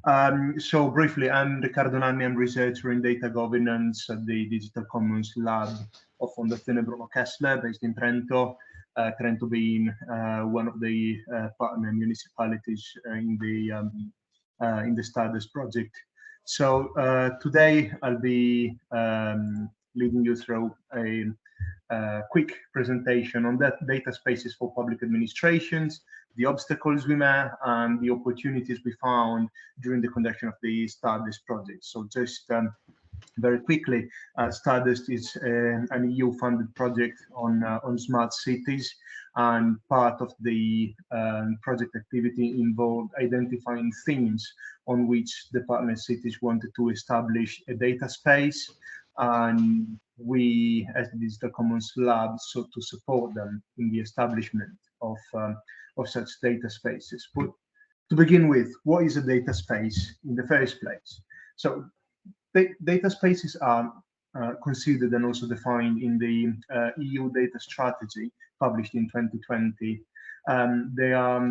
So briefly, I'm Riccardo Nanni. I'm researcher in data governance at the Digital Commons Lab of Fondazione Bruno Kessler, based in Trento. Trento being one of the partner municipalities in the Stardust project. So today I'll be leading you through a quick presentation on that data spaces for public administrations, the obstacles we met, and the opportunities we found during the conduction of the Stardust project. So just very quickly, Stardust is an EU-funded project on smart cities, and part of the project activity involved identifying themes on which the partner cities wanted to establish a data space, and we, as the Digital Commons Lab, sought to support them in the establishment of such data spaces. But to begin with, what is a data space in the first place? So data spaces are considered and also defined in the EU data strategy published in 2020. They are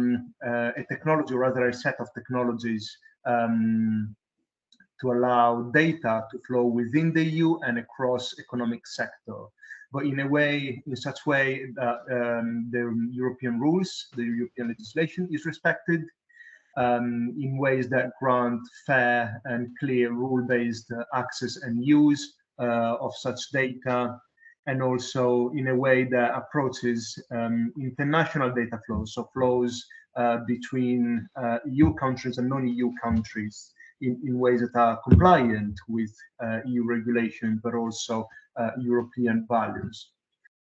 a technology, or rather a set of technologies to allow data to flow within the EU and across economic sector, but in such way that the European rules, the European legislation is respected, in ways that grant fair and clear rule-based access and use of such data, and also in a way that approaches international data flows, so flows between EU countries and non-EU countries in ways that are compliant with EU regulation, but also European values.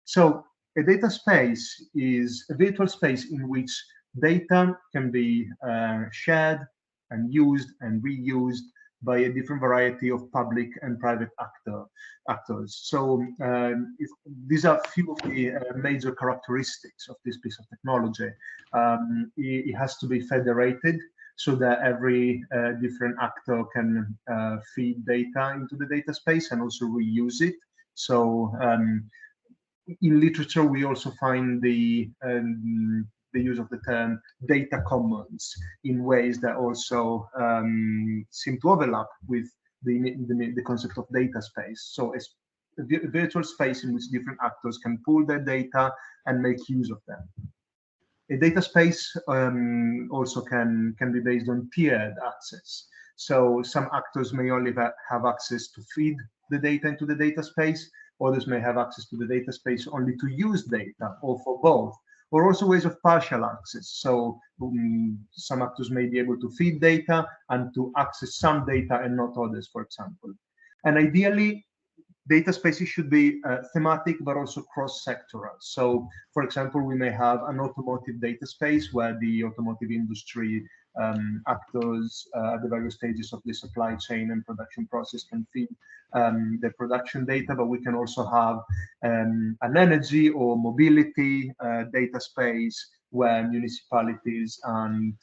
So a data space is a virtual space in which data can be shared and used and reused by a different variety of public and private actors. So these are a few of the major characteristics of this piece of technology. It has to be federated so that every different actor can feed data into the data space and also reuse it. So in literature, we also find the use of the term data commons in ways that also seem to overlap with the concept of data space. So it's a virtual space in which different actors can pool their data and make use of them. A data space also can be based on tiered access. So some actors may only have access to feed the data into the data space, others may have access to the data space only to use data, or for both, or also ways of partial access. So some actors may be able to feed data and to access some data and not others, for example. And ideally, data spaces should be thematic, but also cross-sectoral. So, for example, we may have an automotive data space where the automotive industry actors at the various stages of the supply chain and production process can feed the production data, but we can also have an energy or mobility data space where municipalities and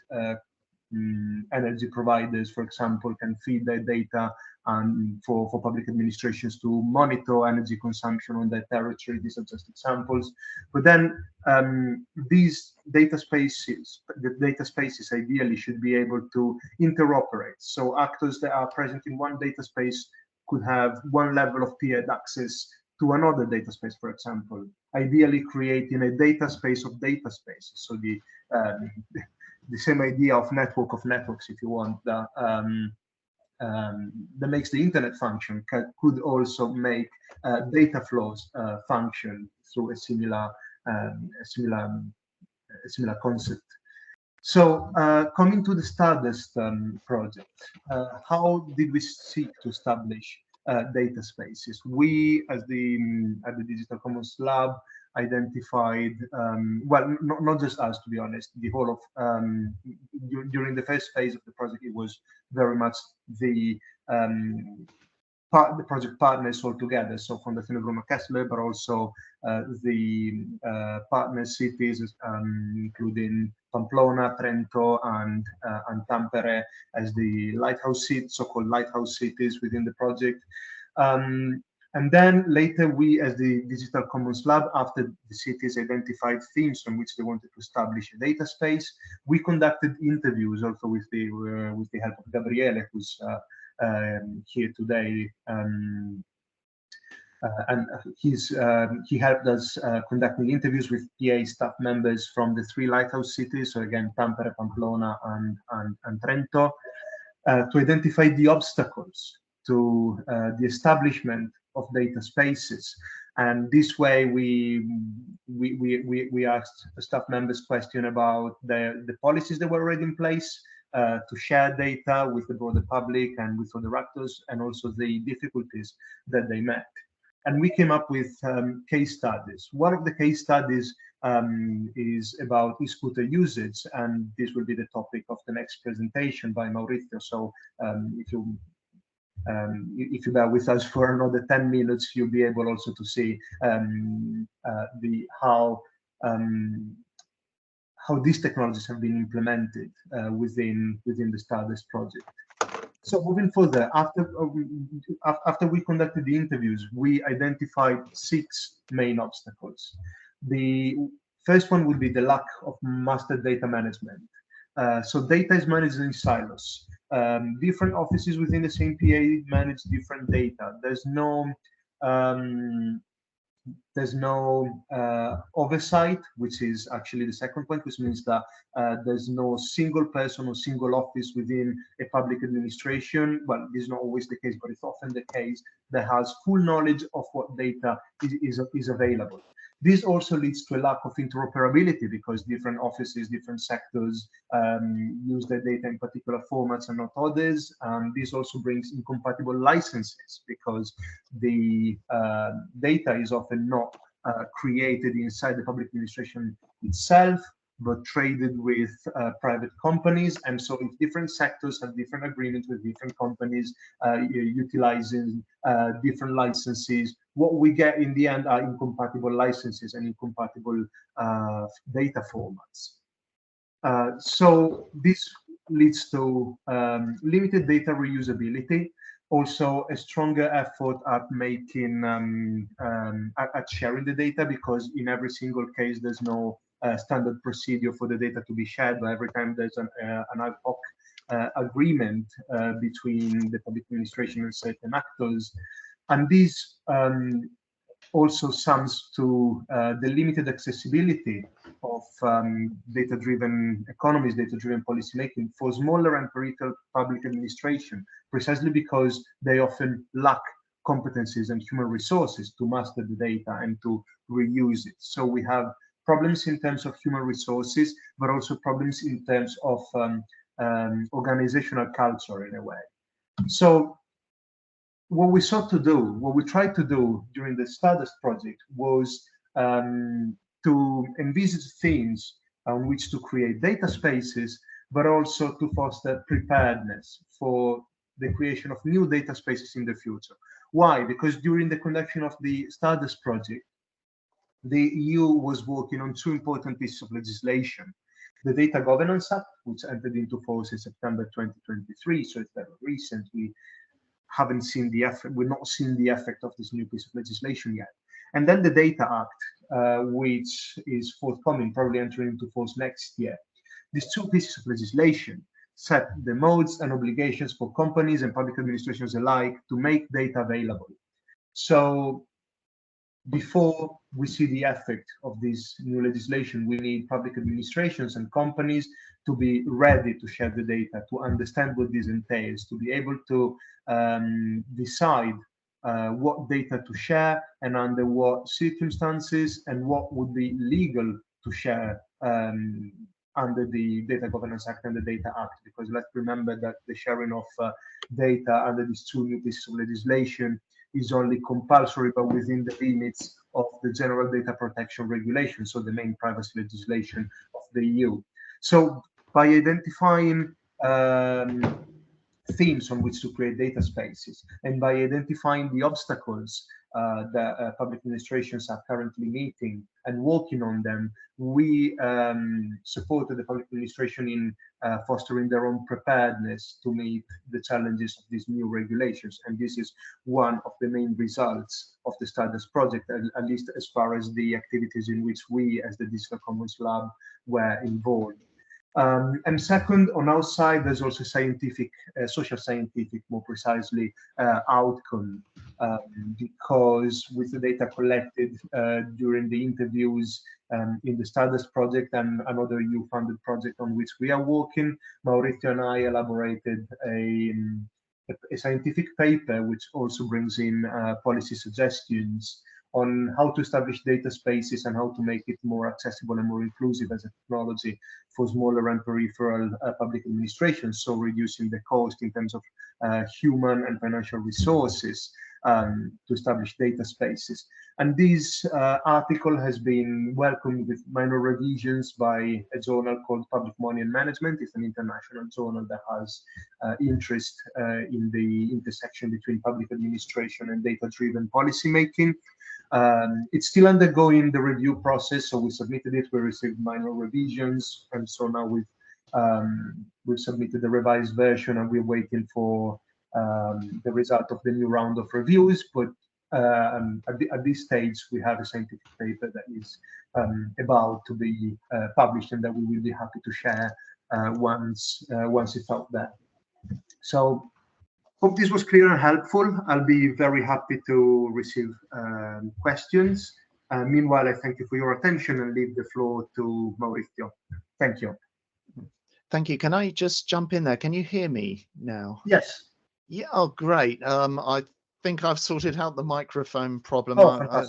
energy providers, for example, can feed their data and for public administrations to monitor energy consumption on their territory. These are just examples. But then these data spaces, the data spaces ideally should be able to interoperate. So actors that are present in one data space could have one level of tiered access to another data space, for example, ideally creating a data space of data spaces. So the same idea of network of networks, if you want, that makes the internet function could also make data flows function through a similar concept. So coming to the Stardust project, how did we seek to establish data spaces? We, at the Digital Commons Lab, identified, well, not just us, to be honest, the whole of, during the first phase of the project, it was very much the project partners all together, so Fondazione Bruno Kessler, but also the partner cities, including Pamplona, Trento, and Tampere as the lighthouse cities, so-called lighthouse cities within the project. And then later we, as the Digital Commons Lab, after the cities identified themes on which they wanted to establish a data space, we conducted interviews also with the help of Gabriele, who's here today. And he helped us conducting interviews with PA staff members from the three lighthouse cities, so again, Tampere, Pamplona, and Trento, to identify the obstacles to the establishment of data spaces. And this way, we asked staff members question about the policies that were already in place to share data with the broader public and with other actors, and also the difficulties that they met. And we came up with case studies. One of the case studies is about e-scooter usage, and this will be the topic of the next presentation by Maurizio. So if you bear with us for another 10 minutes, you'll be able also to see how these technologies have been implemented within the Stardust project. So moving further, after we conducted the interviews, we identified 6 main obstacles. The first one would be the lack of master data management. So data is managed in silos. Different offices within the same PA manage different data. There's no oversight, which is actually the second point, which means that there's no single person or single office within a public administration. Well, this is not always the case, but it's often the case that has full knowledge of what data is available. This also leads to a lack of interoperability because different offices, different sectors use their data in particular formats and not others. This also brings incompatible licenses because the data is often not created inside the public administration itself, but traded with private companies. And so if different sectors have different agreements with different companies utilizing different licenses, what we get in the end are incompatible licenses and incompatible data formats. So this leads to limited data reusability, also a stronger effort at making at sharing the data, because in every single case there's no standard procedure for the data to be shared, but every time there's an ad hoc agreement between the public administration and certain actors. And this also sums to the limited accessibility of data-driven economies, data-driven policymaking for smaller and peripheral public administration, precisely because they often lack competencies and human resources to master the data and to reuse it. So we have problems in terms of human resources, but also problems in terms of organizational culture in a way. So what we sought to do, what we tried to do during the Stardust project was to envisage themes on which to create data spaces, but also to foster preparedness for the creation of new data spaces in the future. Why? Because during the conduction of the Stardust project, the EU was working on 2 important pieces of legislation. The Data Governance Act, which entered into force in September 2023, so it's very recent. We haven't seen the effect, we're not seeing the effect of this new piece of legislation yet. And then the Data Act, which is forthcoming, probably entering into force next year. These 2 pieces of legislation set the modes and obligations for companies and public administrations alike to make data available. So before we see the effect of this new legislation, we need public administrations and companies to be ready to share the data, to understand what this entails, to be able to decide what data to share and under what circumstances, and what would be legal to share under the Data Governance Act and the Data Act. Because let's remember that the sharing of data under these 2 new pieces of legislation is only compulsory, but within the limits of the General Data Protection Regulation, so the main privacy legislation of the EU. So by identifying themes on which to create data spaces. And by identifying the obstacles that public administrations are currently meeting and working on them, we supported the public administration in fostering their own preparedness to meet the challenges of these new regulations. And this is one of the main results of the Stardust project, at least as far as the activities in which we, as the Digital Commons Lab, were involved. And second, on our side, there's also scientific, social scientific, more precisely, outcome, because with the data collected during the interviews in the Stardust project and another EU-funded project on which we are working, Maurizio and I elaborated a scientific paper which also brings in policy suggestions on how to establish data spaces and how to make it more accessible and more inclusive as a technology for smaller and peripheral public administrations, so reducing the cost in terms of human and financial resources to establish data spaces. And this article has been welcomed with minor revisions by a journal called Public Money and Management. It's an international journal that has interest in the intersection between public administration and data-driven policymaking. It's still undergoing the review process, so we submitted it, we received minor revisions, and so now we've submitted the revised version, and we're waiting for the result of the new round of reviews. But at this stage, we have a scientific paper that is about to be published, and that we will be happy to share once it's out there. So, hope this was clear and helpful. I'll be very happy to receive questions. Meanwhile, I thank you for your attention and leave the floor to Maurizio. Thank you. Thank you. Can I just jump in there? Can you hear me now? Yes. Yeah. Oh, great. I think I've sorted out the microphone problem. Oh, I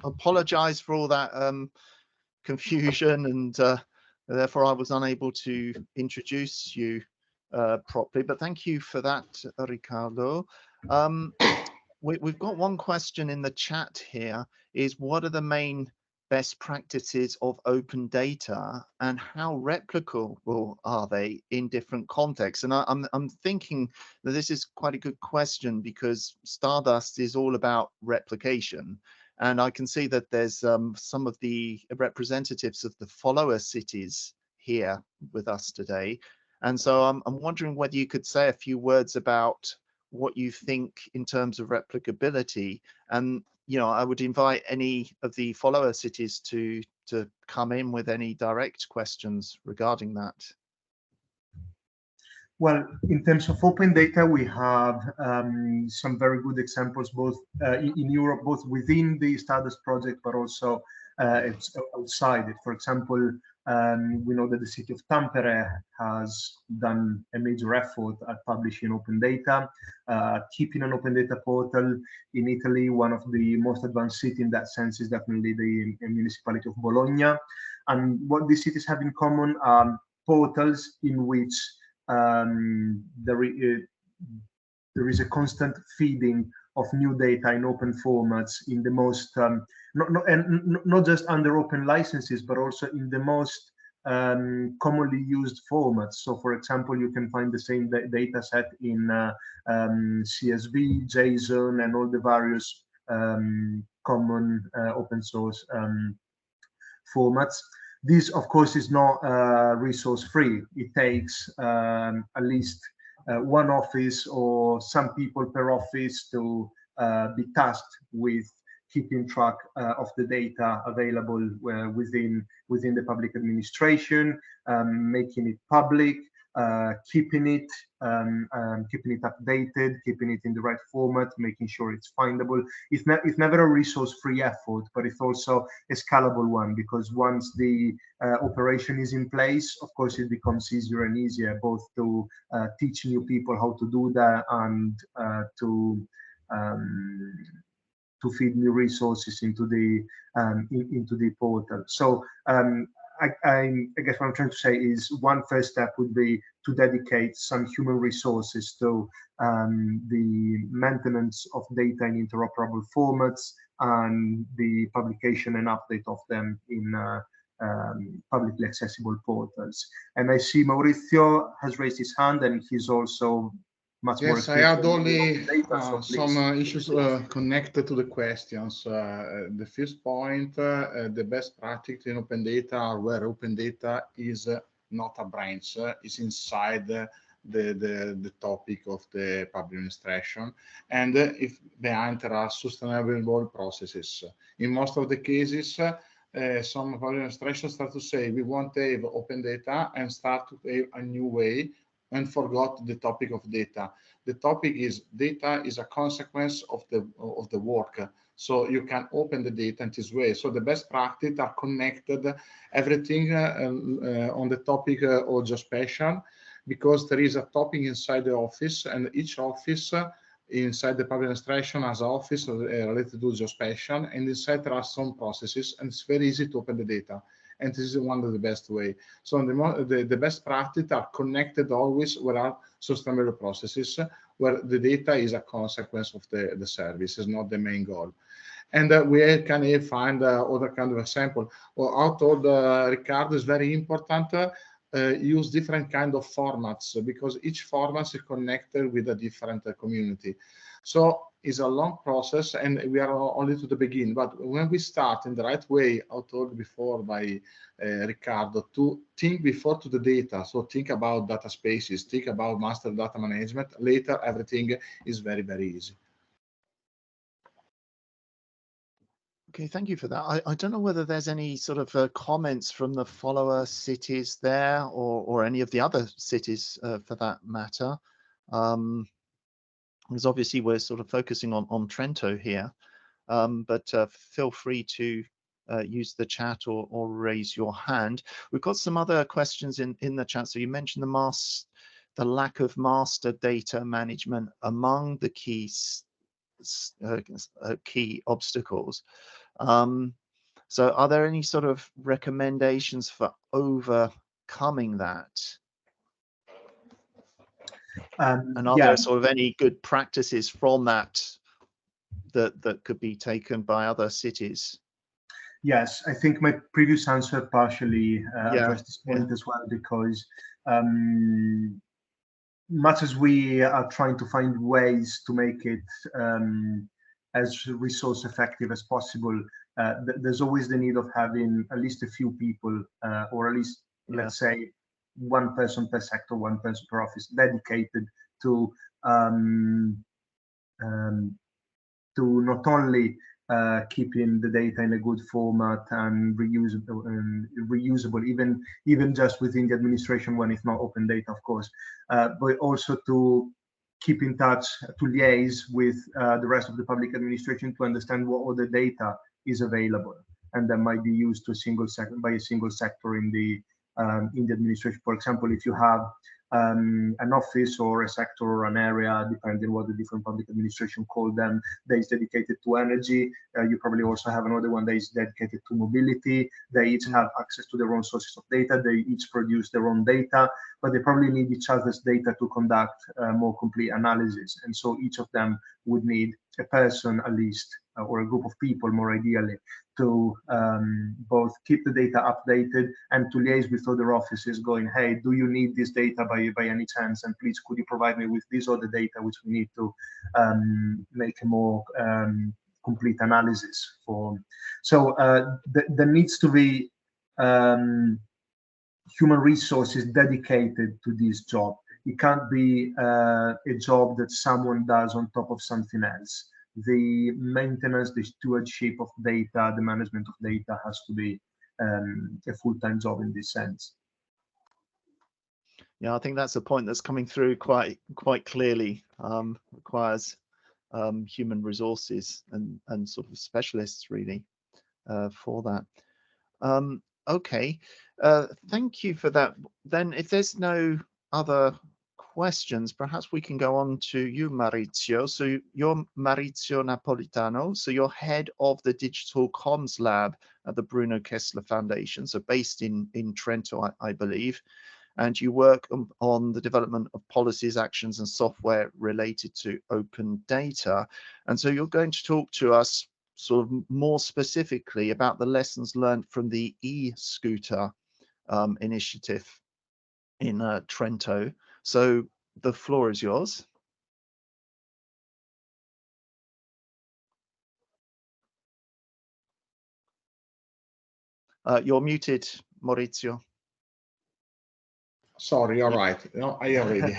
apologize for all that confusion, and therefore I was unable to introduce you properly, but thank you for that, Riccardo. We've got one question in the chat here, is what are the main best practices of open data and how replicable are they in different contexts? And I'm thinking that this is quite a good question, because Stardust is all about replication. And I can see that there's some of the representatives of the follower cities here with us today. And so I'm wondering whether you could say a few words about what you think in terms of replicability. And, you know, I would invite any of the follower cities to come in with any direct questions regarding that. Well, in terms of open data, we have some very good examples, both in Europe, both within the Stardust project, but also outside it. For example, we know that the city of Tampere has done a major effort at publishing open data, keeping an open data portal. In Italy, one of the most advanced cities in that sense is definitely the municipality of Bologna. And what these cities have in common are portals in which there is a constant feeding of new data in open formats in the most not just under open licenses, but also in the most commonly used formats. So, for example, you can find the same data set in CSV, JSON, and all the various common open source formats. This, of course, is not resource free. It takes at least one office or some people per office to be tasked with keeping track of the data available within the public administration, making it public, keeping it updated, keeping it in the right format, making sure it's findable. It's never a resource-free effort, but it's also a scalable one, because once the operation is in place, of course, it becomes easier and easier both to teach new people how to do that and to feed new resources into the portal. So I guess what I'm trying to say is one first step would be to dedicate some human resources to the maintenance of data in interoperable formats and the publication and update of them in publicly accessible portals. And I see Maurizio has raised his hand, and he's also much more Yes, I efficient had with only open data. So some please. issues connected to the questions. The first point, the best practice in open data are where open data is not a branch, is inside the topic of the public administration, and if behind there are sustainable processes. In most of the cases, some public administrations start to say we want to have open data and start to have a new way and forgot the topic of data. The topic is data is a consequence of the work. So you can open the data in this way. So the best practice are connected, everything on the topic of geospatial, because there is a topic inside the office, and each office inside the public administration has an office related to geospatial, and inside there are some processes, and it's very easy to open the data. And this is one of the best way. So the best practice are connected always where are sustainable processes, where the data is a consequence of the service, is not the main goal. And we can find other kind of example. Well, I told Ricardo is very important. Use different kind of formats because each format is connected with a different community. So it's a long process, and we are only to the beginning. But when we start in the right way, I told before by Ricardo, to think before to the data. So think about data spaces, think about master data management. Later, everything is very, very easy. Okay, thank you for that. I don't know whether there's any sort of comments from the follower cities there, or any of the other cities for that matter. Because obviously we're sort of focusing on Trento here, but feel free to use the chat or raise your hand. We've got some other questions in the chat. So you mentioned the lack of master data management among the key obstacles. So are there any sort of recommendations for overcoming that? And are there sort of any good practices from that could be taken by other cities? Yes, I think my previous answer partially addressed this point as well, because much as we are trying to find ways to make it as resource effective as possible, there's always the need of having at least a few people, or at least, let's say, one person per sector, one person per office, dedicated to not only keeping the data in a good format and reusable, even just within the administration when it's not open data, of course, but also to keep in touch, to liaise with the rest of the public administration to understand what other data is available and that might be used to by a single sector in the administration. For example, if you have an office or a sector or an area, depending what the different public administration call them, that is dedicated to energy. You probably also have another one that is dedicated to mobility. They each have access to their own sources of data. They each produce their own data, but they probably need each other's data to conduct more complete analysis. And so each of them would need a person at least, or a group of people more ideally, to both keep the data updated and to liaise with other offices going, hey, do you need this data by any chance? And please, could you provide me with this other data which we need to make a more complete analysis for. So there needs to be human resources dedicated to this job. It can't be a job that someone does on top of something else. The maintenance, the stewardship of data, the management of data has to be a full-time job in this sense. Yeah, I think that's a point that's coming through quite clearly. Requires human resources and sort of specialists really for that. Okay, thank you for that. Then if there's no other questions, perhaps we can go on to you, Maurizio. So you're Maurizio Napolitano, so you're head of the Digital Comms Lab at the Bruno Kessler Foundation, so based in Trento, I believe, and you work on the development of policies, actions and software related to open data. And so you're going to talk to us sort of more specifically about the lessons learned from the e-scooter initiative in Trento. So the floor is yours. You're muted, Maurizio. Sorry, you're right. No, I already.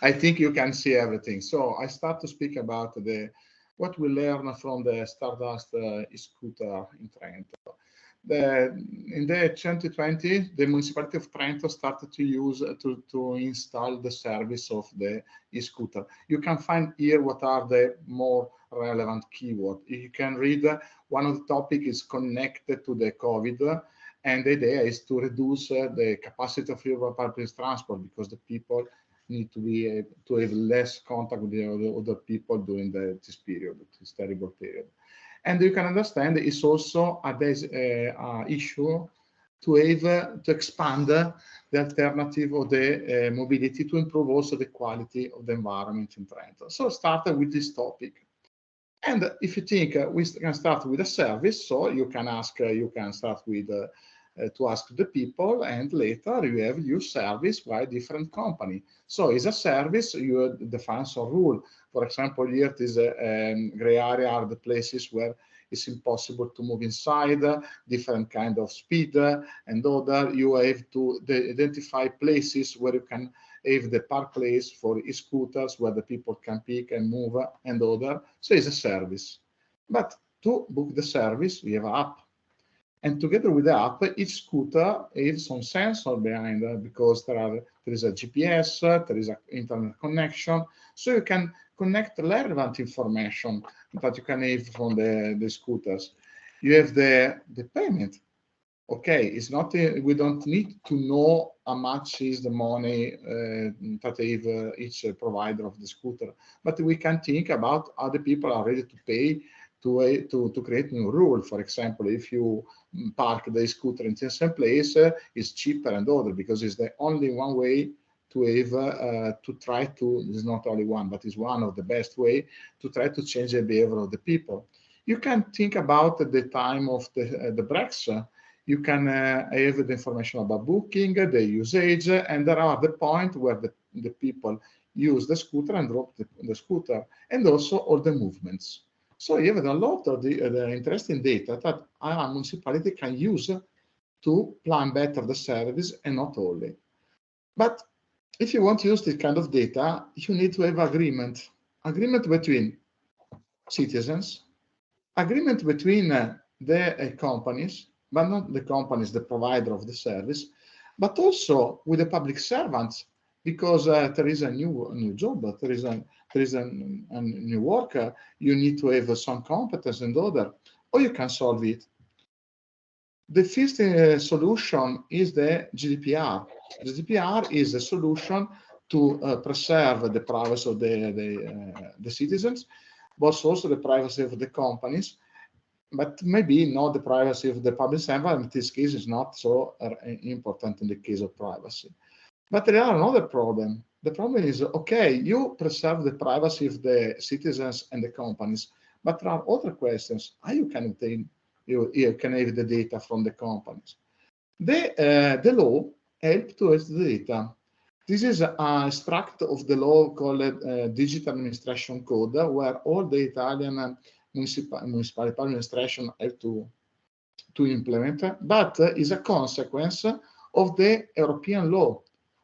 I think you can see everything. So I start to speak about what we learn from the Stardust e-scooter in Trento. In the 2020, the municipality of Trento started to use to install the service of the e-scooter. You can find here what are the more relevant keywords. You can read one of the topics is connected to the COVID. And the idea is to reduce the capacity of urban public transport because the people need to have less contact with the other people during this period, this terrible period. And you can understand it's also a issue to expand the alternative of the mobility to improve also the quality of the environment in Trento. So started with this topic. And if you think we can start with a service, so you can start with to ask the people, and later you have your service by different company. So it's a service, you define some rule. For example, here it is a gray area are the places where it's impossible to move inside, different kind of speed, and other you have to identify places where you can have the park place for e-scooters where the people can pick and move and other. So it's a service. But to book the service, we have an app. And together with the app, each scooter has some sensor behind because there is a GPS, there is an internet connection, so you can connect relevant information that you can have from the scooters. You have the payment. Okay, it's not we don't need to know how much is the money that have each provider of the scooter, but we can think about how the people are ready to pay to create new rule. For example, if you park the scooter in the same place, it's cheaper and other because it's the only one way to have to try to. It's not only one, but it's one of the best way to try to change the behavior of the people. You can think about the time of the breaks. You can have the information about booking, the usage, and there are the point where the people use the scooter and drop the scooter, and also all the movements. So you have a lot of the interesting data that a municipality can use to plan better the service and not only. But if you want to use this kind of data, you need to have agreement between citizens, agreement between the companies, but not the companies, the provider of the service, but also with the public servants, because there is a new job, there is a new worker, you need to have some competence and other, or you can solve it. The first solution is the GDPR. The GDPR is a solution to preserve the privacy of the citizens, but also the privacy of the companies, but maybe not the privacy of the public servant. In this case, is not so important in the case of privacy. But there are another problem. The problem is, okay, you preserve the privacy of the citizens and the companies, but there are other questions. How you can obtain, you can have the data from the companies. The law helps to have the data. This is an extract of the law called Digital Administration Code, where all the Italian municipal administration have to implement, but is a consequence of the European law.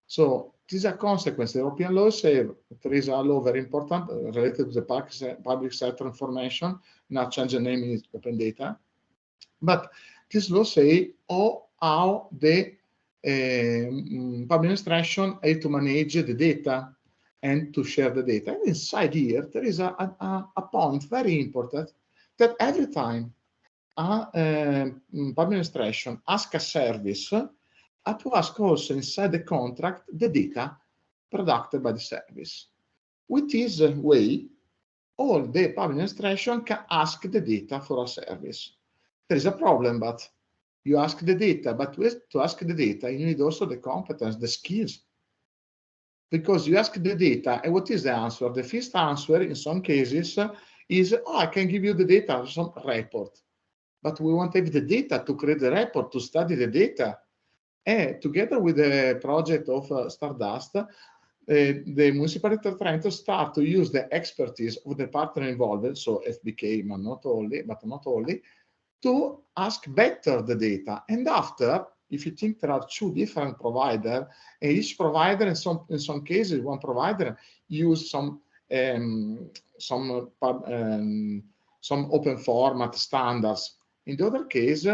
So this is a consequence. The European law says there is a law very important related to the public sector information. Now change the name is open data. But this law says how the public administration has to manage the data and to share the data. And inside here, there is a point very important that every time public administration asks a service, to ask also inside the contract the data produced by the service. With this way, all the public administration can ask the data for a service. There is a problem, but you ask the data, but to ask the data, you need also the competence, the skills. Because you ask the data, and what is the answer? The first answer in some cases is, I can give you the data, some report. But we want to have the data to create the report, to study the data. And together with the project of Stardust, the municipality of Trento start to use the expertise of the partner involved, so FBK, but not only, to ask better the data. And after, if you think there are two different providers, and each provider, in some cases, one provider use some open format standards. In the other case,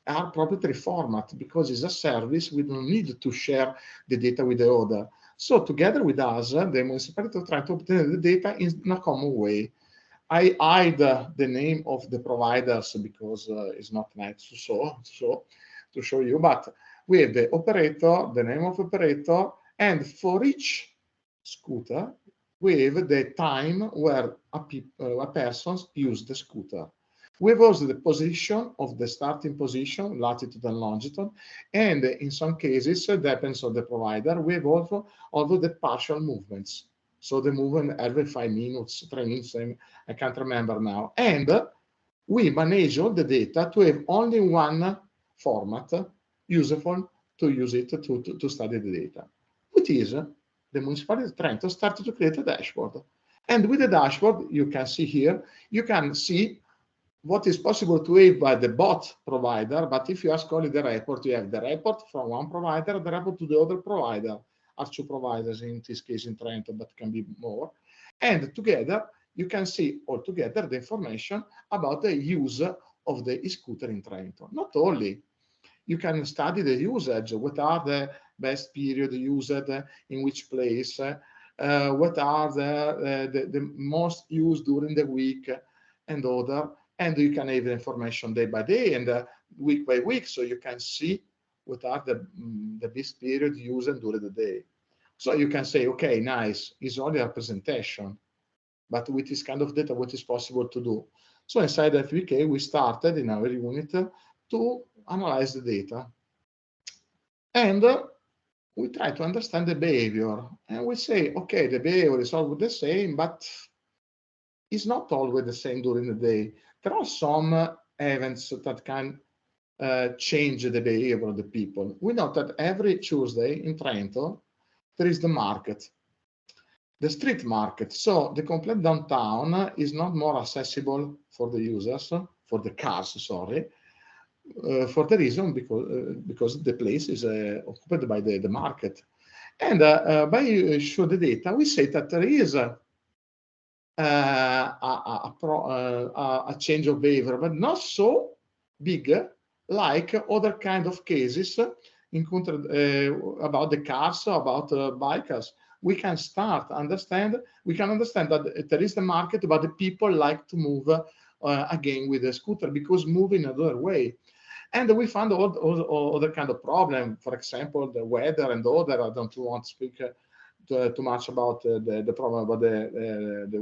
are proprietary format, because it's a service. We don't need to share the data with the other. So together with us, the municipality try to obtain the data in a common way. I hide the name of the providers because it's not nice to show you, but we have the operator, the name of operator, and for each scooter, we have the time where a person used the scooter. We have also the position of the starting position, latitude and longitude, and in some cases, depends on the provider, we have also the partial movements. So the movement every 5 minutes, 3 minutes, I can't remember now. And we manage all the data to have only one format useful to use it to study the data. Which is the municipality of Trento started to create a dashboard. And with the dashboard, you can see here, you can see what is possible to have by the bot provider, but if you ask only the report, you have the report from one provider, the report to the other provider, are two providers in this case in Trento, but can be more. And together, you can see all together the information about the use of the e-scooter in Trento. Not only, you can study the usage, what are the best period used, in which place, what are the most used during the week, and other. And you can have information day by day and week by week, so you can see what are the best period used during the day. So you can say, okay, nice, it's only a presentation, but with this kind of data, what is possible to do? So inside FBK, we started in our unit to analyze the data. And we try to understand the behavior. And we say, okay, the behavior is always the same, but it's not always the same during the day. There are some events that can change the behavior of the people. We know that every Tuesday in Trento, there is the market, the street market. So the complete downtown is not more accessible for the users, for the cars, sorry, for the reason because the place is occupied by the market. And by show the data, we say that there is a change of behavior, but not so big like other kind of cases about the cars, about bikers. We can understand that there is the market, but the people like to move again with the scooter because move in another way. And we found all other kind of problem, for example, the weather and other. I don't want to speak too much about the problem about the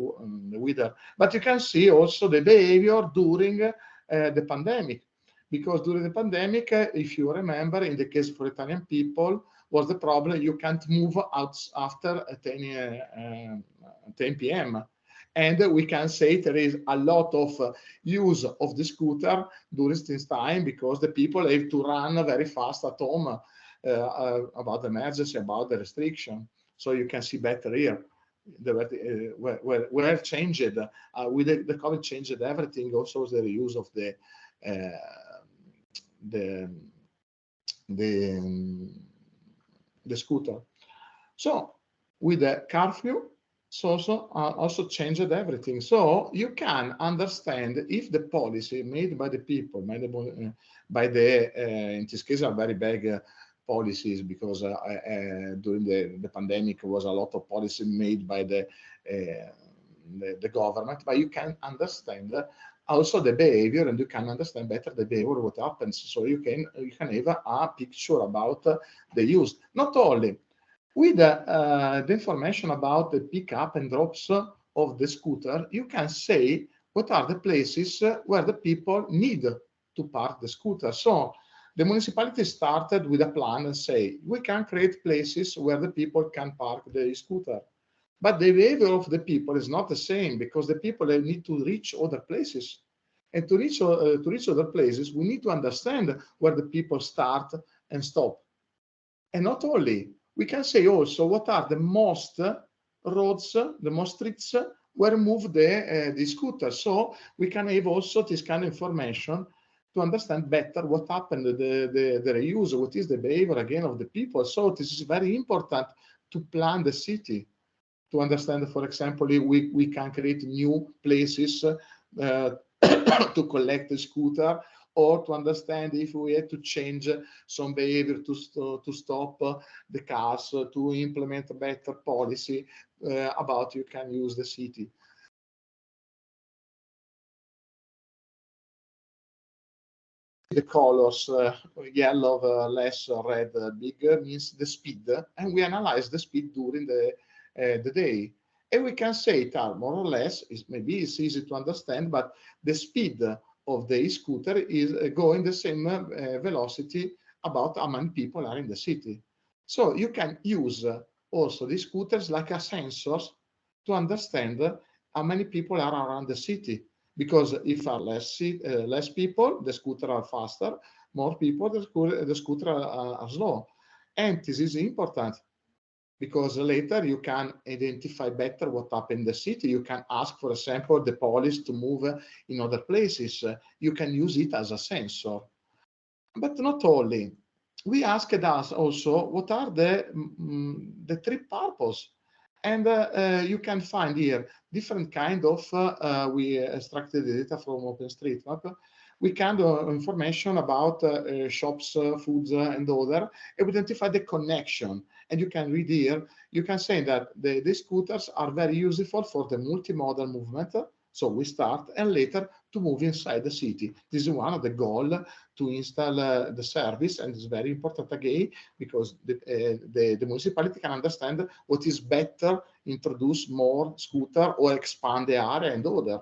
weather, but you can see also the behavior during the pandemic, because during the pandemic, if you remember, in the case for Italian people, was the problem you can't move out after 10 p.m. And we can say there is a lot of use of the scooter during this time because the people have to run very fast at home about the emergency, about the restriction. So you can see better here where changed with the COVID changed everything. Also the use of the scooter. So with the curfew, also changed everything. So you can understand if the policy made by the people, by the in this case are very big policies, because during the pandemic was a lot of policy made by the government, but you can understand also the behavior, and you can understand better the behavior, what happens. So you can have a picture about the use. Not only with the information about the pickup and drops of the scooter, you can say what are the places where the people need to park the scooter. So the municipality started with a plan and say, we can create places where the people can park the scooter. But the behavior of the people is not the same, because the people need to reach other places. And to reach other places, we need to understand where the people start and stop. And not only, we can say also what are the most roads, the most streets where move the scooter. So we can have also this kind of information to understand better what happened, the reuse, what is the behavior again of the people. So this is very important to plan the city, to understand, for example, we can create new places to collect the scooter, or to understand if we had to change some behavior to stop the cars, to implement a better policy about you can use the city. The colors, yellow, less, red, bigger, means the speed, and we analyze the speed during the day. And we can say it more or less, maybe it's easy to understand, but the speed of the e-scooter is going the same velocity about how many people are in the city. So you can use also these scooters like a sensors to understand how many people are around the city. Because if are less people, the scooter are faster. More people, the scooter are slow. And this is important because later you can identify better what happened in the city. You can ask, for example, the police to move in other places. You can use it as a sensor. But not only. We asked us also what are the trip purpose. And you can find here different kind of, we extracted the data from OpenStreetMap. We can do information about shops, foods, and other, and we identify the connection. And you can read here, you can say that the scooters are very useful for the multimodal movement. So we start and later to move inside the city. This is one of the goals to install the service, and it's very important again because the municipality can understand what is better, introduce more scooter or expand the area and other.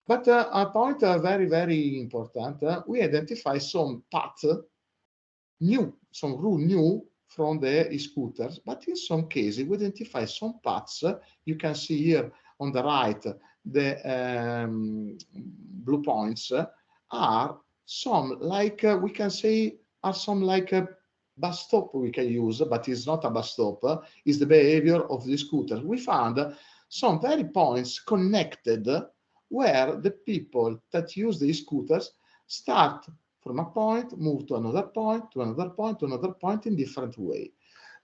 But a point very, very important, we identify some paths new, some rule new from the e-scooters, but in some cases we identify some paths. You can see here on the right, the blue points are some like, we can say, are some like a bus stop we can use, but it's not a bus stop, it's the behavior of the scooters. We found some very points connected where the people that use these scooters start from a point, move to another point, to another point, to another point in different way.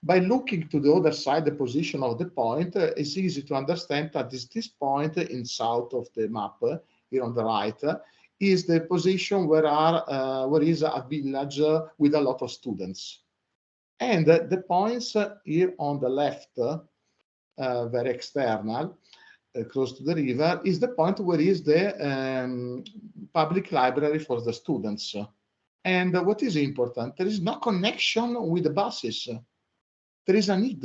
By looking to the other side, the position of the point, it's easy to understand that this point in south of the map, here on the right, is the position where is a village with a lot of students. And the points here on the left, very external, close to the river, is the point where is the public library for the students. And what is important, there is no connection with the buses. There is a need.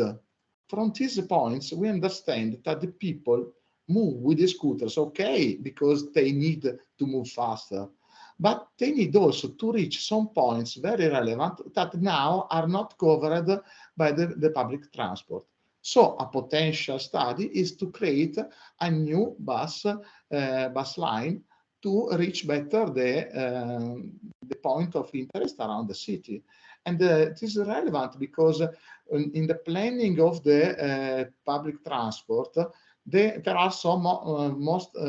From these points, we understand that the people move with the scooters, okay, because they need to move faster. But they need also to reach some points very relevant that now are not covered by the public transport. So a potential study is to create a new bus line to reach better the point of interest around the city. And this is relevant because in the planning of the public transport, there are some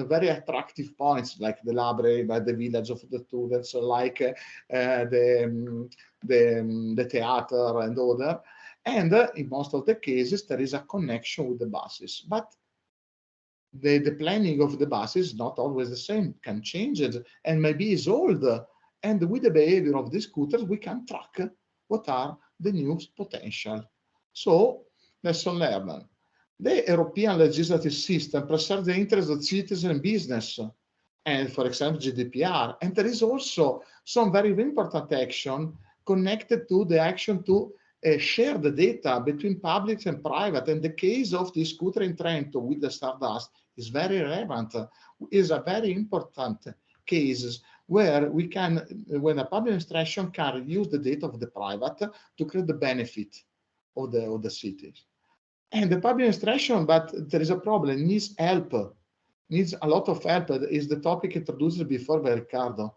very attractive points, like the library, by the village of the students, like the theater and other. And in most of the cases, there is a connection with the buses. But the planning of the buses is not always the same, can change it, and maybe is old. And with the behavior of the scooters, we can track what are the new potential. So, lesson learned. The European legislative system preserves the interests of citizens and business, and for example, GDPR. And there is also some very important action connected to the action to share the data between public and private. And the case of the scooter in Trento with the Stardust is very relevant, is a very important case where we can, when a public administration can use the data of the private to create the benefit of the cities. And the public administration, but there is a problem, needs help, needs a lot of help, is the topic introduced before by Riccardo.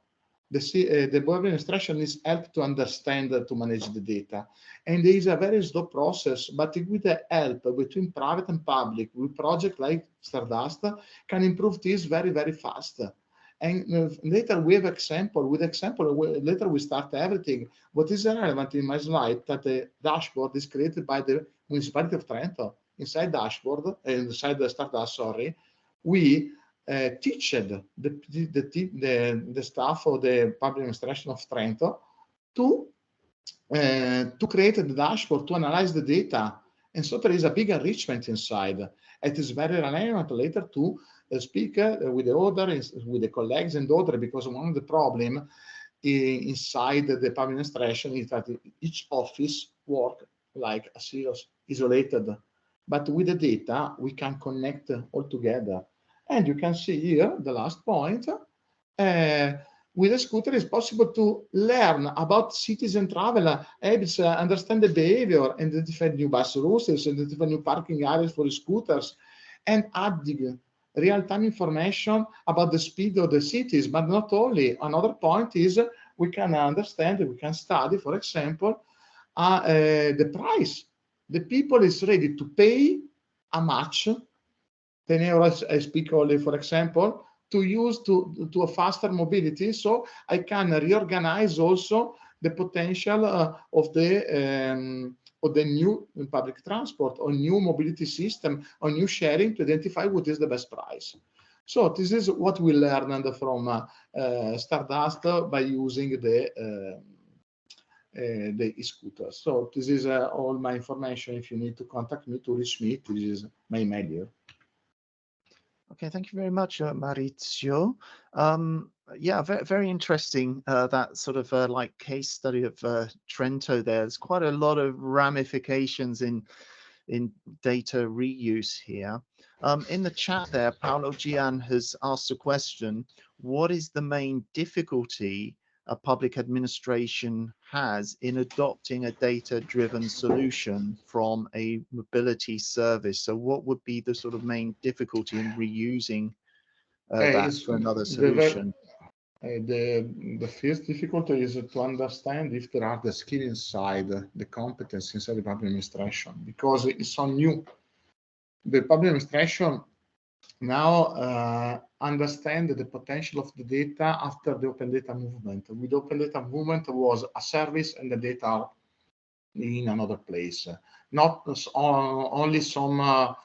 The public administration needs help to understand, to manage the data. And there is a very slow process, but with the help between private and public, with projects like Stardust, can improve this very, very fast. And later we have example. With example, later we start everything. What is relevant in my slide that the dashboard is created by the Municipality of Trento. Inside dashboard, inside the Stardust, sorry, we teach the staff of the public administration of Trento to create the dashboard, to analyze the data. And so there is a big enrichment inside. It is very relevant later to speak with the other, with the colleagues and other, because one of the problem inside the public administration is that each office work like a silos, isolated. But with the data, we can connect all together. And you can see here, the last point, with a scooter, it's possible to learn about cities and travel habits, understand the behavior, identify new bus routes, identify new parking areas for scooters, and adding real-time information about the speed of the cities. But not only. Another point is we can understand, we can study, for example, the price. The people is ready to pay a much, 10 euros, I speak only, for example, to use to a faster mobility. So I can reorganize also the potential of the new public transport or new mobility system or new sharing to identify what is the best price. So this is what we learned from Stardust by using the e-scooters. So this is all my information. If you need to contact me, to reach me, this is my email here. Okay, thank you very much, Maurizio. Yeah, very interesting, that sort of like case study of Trento there. There's quite a lot of ramifications in data reuse here. In the chat there, Paolo Gian has asked a question: what is the main difficulty a public administration has in adopting a data-driven solution from a mobility service? So what would be the sort of main difficulty in reusing that for another solution? The first difficulty is to understand if there are the skill inside, the competence inside the public administration, because it's so new. The public administration now understand the potential of the data after the open data movement. With the open data movement was a service and the data are in another place. Not only some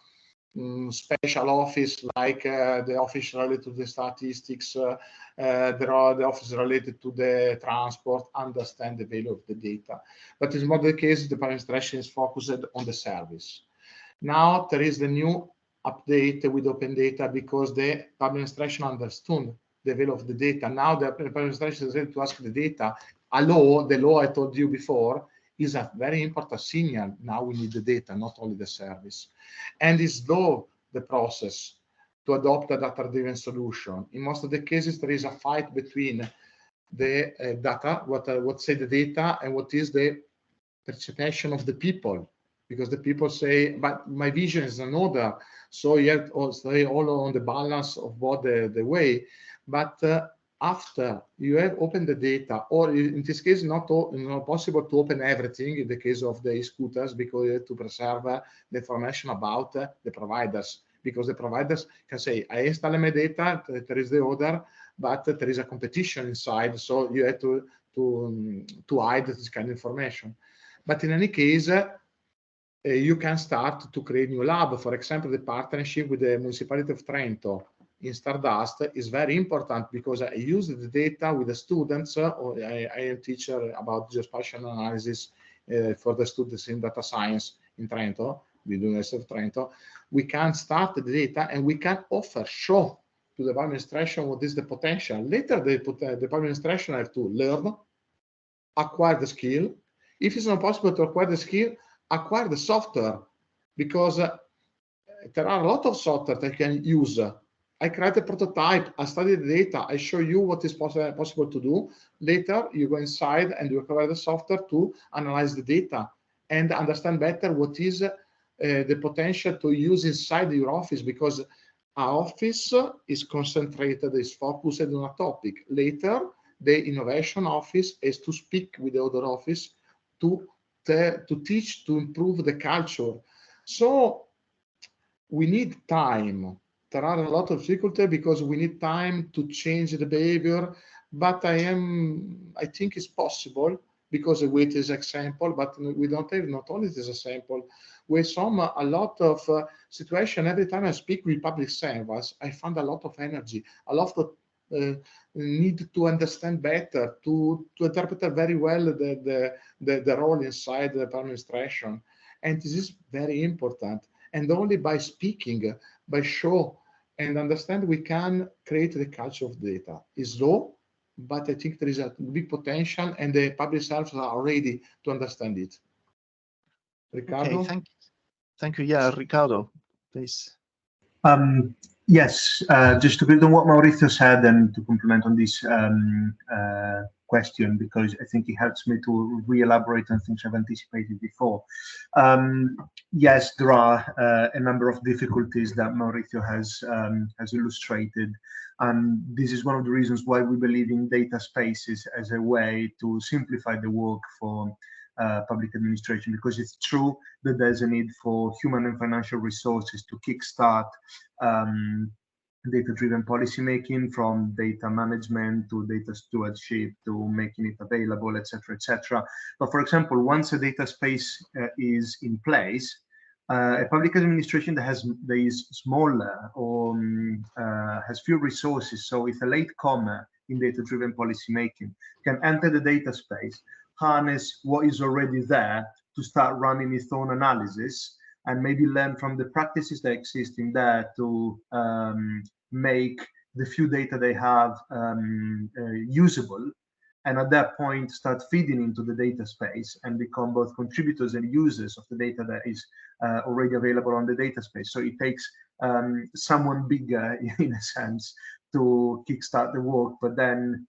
special office like the office related to the statistics, there are the office related to the transport, understand the value of the data. But it's not the case. The administration is focused on the service. Now there is the new update with open data because the administration understood the value of the data. Now the administration is ready to ask the data. The law I told you before is a very important signal. Now we need the data, not only the service. And it's slow, the process to adopt a data-driven solution. In most of the cases, there is a fight between the data, what say the data, and what is the perception of the people. Because the people say, but my vision is another. So you have to stay all on the balance of both the way. But after you have opened the data, or in this case, not possible to open everything in the case of the e-scooters, because you have to preserve the information about the providers. Because the providers can say, I install my data, there is the order, but there is a competition inside. So you have to hide this kind of information. But in any case, you can start to create new lab. For example, the partnership with the Municipality of Trento in Stardust is very important because I use the data with the students. Or I am a teacher about geospatial analysis for the students in data science in Trento, with the University of Trento. We can start the data and we can show to the administration what is the potential. Later, the administration have to learn, acquire the skill. If it's not possible to acquire the skill, acquire the software, because there are a lot of software that I can use. I create a prototype, I study the data, I show you what is possible to do. Later, you go inside and you acquire the software to analyze the data and understand better what is the potential to use inside your office, because our office is concentrated, is focused on a topic. Later, the innovation office is to speak with the other office to teach, to improve the culture. So we need time there are a lot of difficulty because we need time to change the behavior, but I think it's possible because with this example, but we don't have not only this example, we saw a lot of situation. Every time I speak with public servants, I find a lot of energy, a lot of need to understand better, to interpret very well the role inside the administration. And this is very important. And only by speaking, by show and understand, we can create the culture of data. It's slow, but I think there is a big potential and the public servants are ready to understand it. Ricardo? Okay, thank you. Yeah, Ricardo, please. Yes, just to build on what Maurizio said and to complement on this question, because I think it helps me to re-elaborate on things I've anticipated before. Yes, there are a number of difficulties that Maurizio has illustrated, and this is one of the reasons why we believe in data spaces as a way to simplify the work for public administration, because it's true that there's a need for human and financial resources to kickstart data-driven policymaking, from data management to data stewardship to making it available, etc., etc. But for example, once a data space is in place, a public administration that is smaller or has few resources, so if a latecomer in data-driven policymaking can enter the data space, harness what is already there to start running its own analysis, and maybe learn from the practices that exist in there to make the few data they have usable, and at that point start feeding into the data space and become both contributors and users of the data that is already available on the data space. So it takes someone bigger, in a sense, to kickstart the work, but then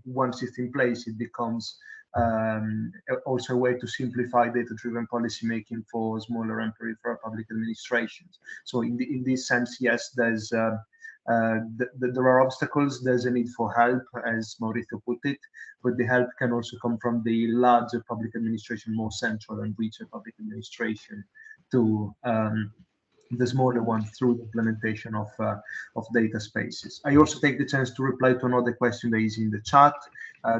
once it's in place, it becomes also a way to simplify data-driven policymaking for smaller and peripheral public administrations. So in this sense, yes, there are obstacles, there's a need for help, as Maurizio put it, but the help can also come from the larger public administration, more central and regional public administration, to the smaller one through the implementation of data spaces. I also take the chance to reply to another question that is in the chat.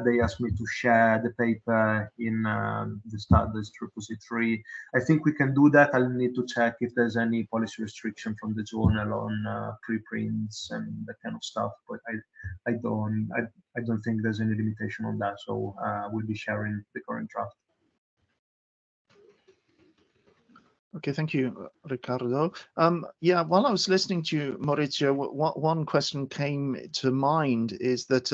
They asked me to share the paper in the Stardust repository. I think we can do that. I'll need to check if there's any policy restriction from the journal on preprints and that kind of stuff. But I don't think there's any limitation on that. So we'll be sharing the current draft. Okay, thank you, Ricardo. Yeah, while I was listening to you, Maurizio, one question came to mind is that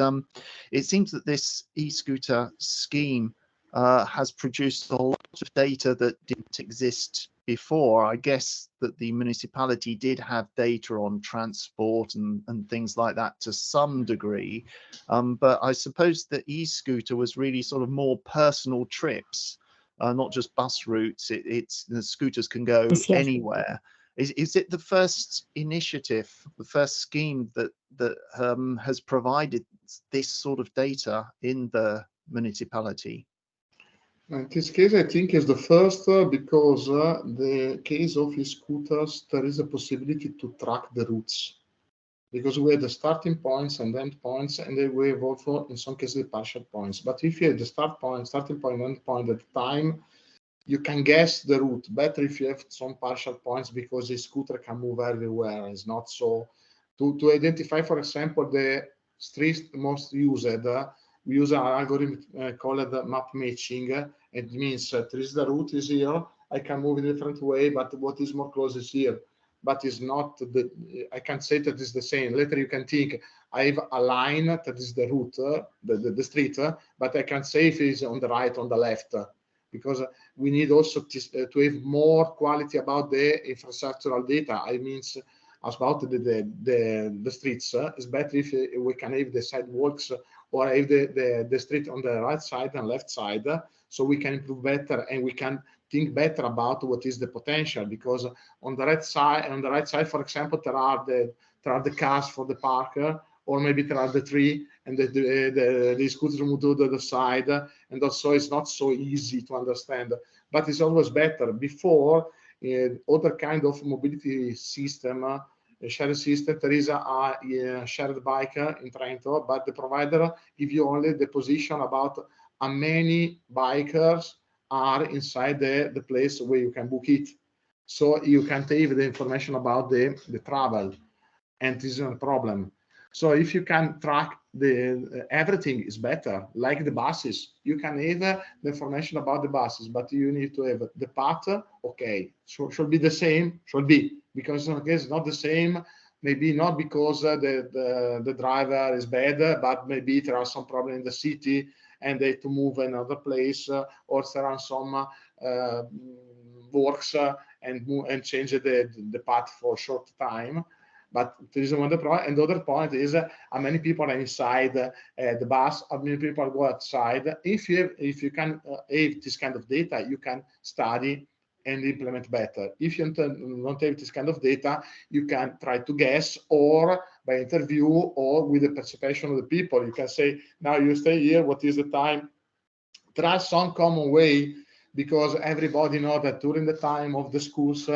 it seems that this e-scooter scheme has produced a lot of data that didn't exist before. I guess that the municipality did have data on transport and things like that to some degree, but I suppose the e-scooter was really sort of more personal trips. Not just bus routes, it's the scooters can go anywhere. Is it the first initiative, the first scheme that has provided this sort of data in the municipality? In this case, I think is the first because the case of e-scooters, there is a possibility to track the routes. Because we have the starting points and end points, and then we have also, in some cases, the partial points. But if you have the starting point, end point at the time, you can guess the route better if you have some partial points, because the scooter can move everywhere. It's not so to identify, for example, the streets most used. We use an algorithm called map matching. It means there is the route is here. I can move in a different way, but what is more close is here. But it's not I can't say that it's the same. Later you can think I have a line that is the route, the street, but I can't say if it's on the right, on the left, because we need also to have more quality about the infrastructural data. I mean, about the streets. It's better if we can have the sidewalks or have the street on the right side and left side, so we can improve better and we can think better about what is the potential. Because on the right side, for example, there are the cars for the park, or maybe there are the tree and the scooters move to the other side, and also it's not so easy to understand. But it's always better. Before, other kind of mobility system shared system, there is a shared bike in Trento, but the provider give you only the position about how many bikers are inside the place where you can book it. So you can take the information about the travel, and this is a problem. So if you can track everything is better, like the buses. You can have the information about the buses, but you need to have the path. Okay, so should be the same, should be, because in case it's not the same, maybe not because the driver is bad, but maybe there are some problem in the city and they have to move another place, or there are some works and change the path for a short time. But there is one point, and the other point is how many people are inside the bus, how many people go outside. If you can have this kind of data, you can study and implement better. If you don't have this kind of data, you can try to guess, or by interview, or with the participation of the people. You can say, now you stay here, what is the time? There are some common way, because everybody knows that during the time of the schools,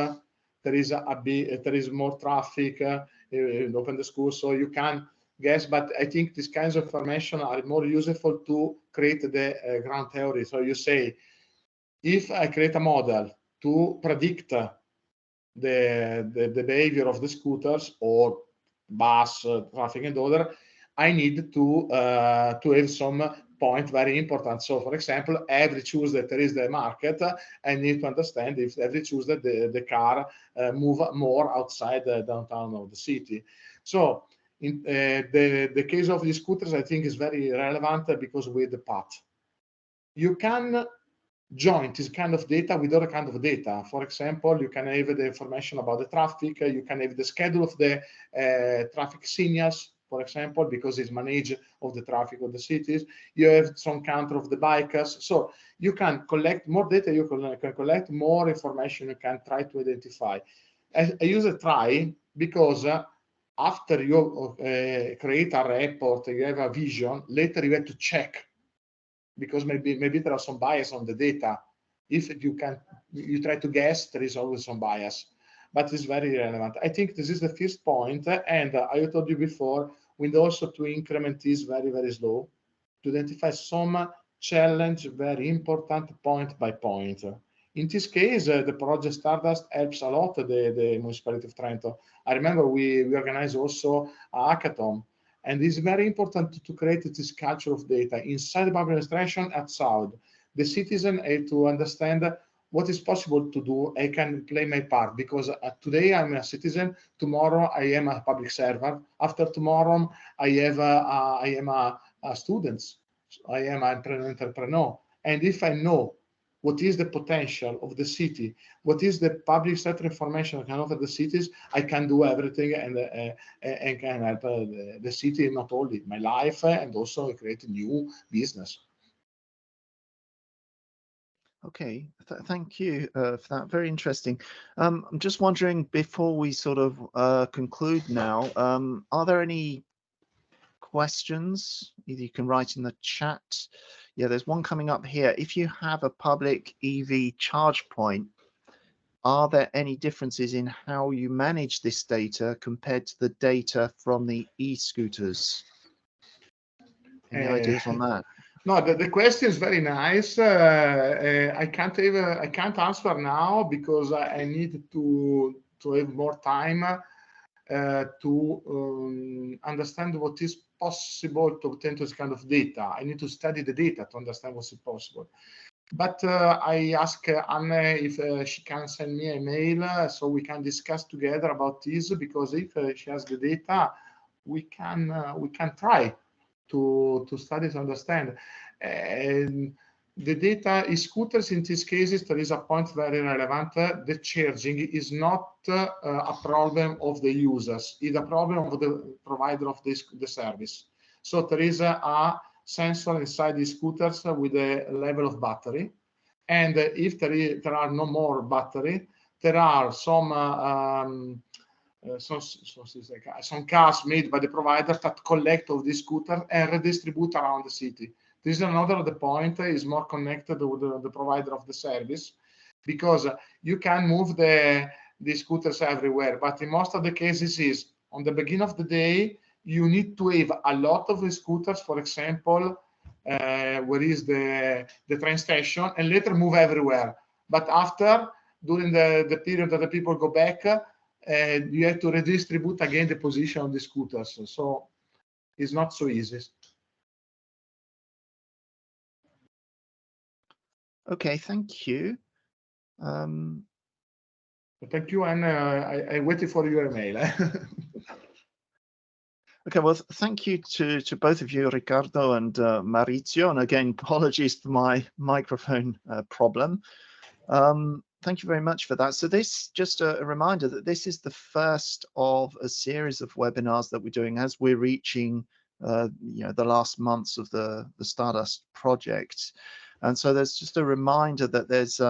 there is more traffic, open the school, so you can guess. But I think these kinds of information are more useful to create the ground theory. So you say, if I create a model to predict the behavior of the scooters or bus traffic and other, I need to have some point very important. So for example, every Tuesday there is the market. I need to understand if every Tuesday the car move more outside the downtown of the city. So in the case of the scooters, I think is very relevant, because with the path you can join this kind of data with other kind of data. For example, you can have the information about the traffic, you can have the schedule of the traffic signals, for example, because it's managed of the traffic of the cities. You have some counter of the bikers. So you can collect more data, you can collect more information, you can try to identify. I use a try because after you create a report, you have a vision, later you have to check, because maybe there are some bias on the data. If you try to guess, there is always some bias, but it's very relevant. I think this is the first point, and I told you before, we need also to increment this very, very slow, to identify some challenge, very important, point by point. In this case, the project Stardust helps a lot the municipality of Trento. I remember we organized also a hackathon, and it's very important to create this culture of data inside the public administration, outside. The citizen have to understand what is possible to do. I can play my part, because today I'm a citizen, tomorrow I am a public servant, after tomorrow I am a student, I am an entrepreneur. And if I know what is the potential of the city, what is the public sector information I can offer the cities, I can do everything and can help the city, not only my life, and also create a new business. Okay, thank you for that. Very interesting. I'm just wondering, before we sort of conclude now, are there any questions? Either you can write in the chat. Yeah, there's one coming up here. If you have a public EV charge point, are there any differences in how you manage this data compared to the data from the e-scooters? Any ideas on that? No, the question is very nice. I can't answer now, because I need to have more time to understand what is possible to obtain this kind of data. I need to study the data to understand what's possible. But I ask Anne if she can send me an email so we can discuss together about this, because if she has the data, we can try to study to understand. And the data is scooters. In these cases, there is a point very relevant. The charging is not a problem of the users, it's a problem of the provider of the service. So there is a sensor inside the scooters with a level of battery, and if there are no more battery, there are some cars made by the provider that collect all these scooters and redistribute around the city. This is another of the point, is more connected with the provider of the service, because you can move the the scooters everywhere, but in most of the cases is on the beginning of the day, you need to have a lot of the scooters, for example, where is the train station, and later move everywhere. But after, during the period that the people go back, you have to redistribute again the position of the scooters. So it's not so easy. Okay, thank you. Thank you, and I'm waiting for your email. Okay, well, thank you to both of you, Riccardo and Maurizio. And again, apologies for my microphone problem. Thank you very much for that. So this, just a reminder that this is the first of a series of webinars that we're doing as we're reaching the last months of the Stardust project. And so there's just a reminder that there's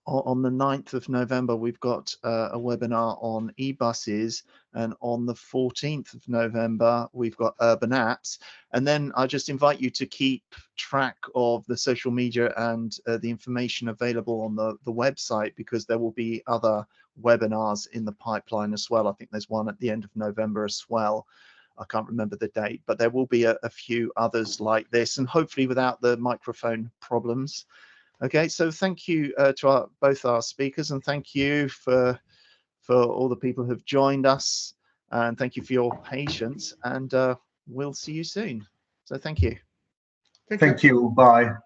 on the 9th of November, we've got a webinar on e-buses, and on the 14th of November, we've got urban apps. And then I just invite you to keep track of the social media and the information available on the website, because there will be other webinars in the pipeline as well. I think there's one at the end of November as well. I can't remember the date, but there will be a few others like this, and hopefully without the microphone problems. Okay, so thank you to both our speakers, and thank you for all the people who've joined us, and thank you for your patience, and we'll see you soon. So thank you. Thank you. Bye.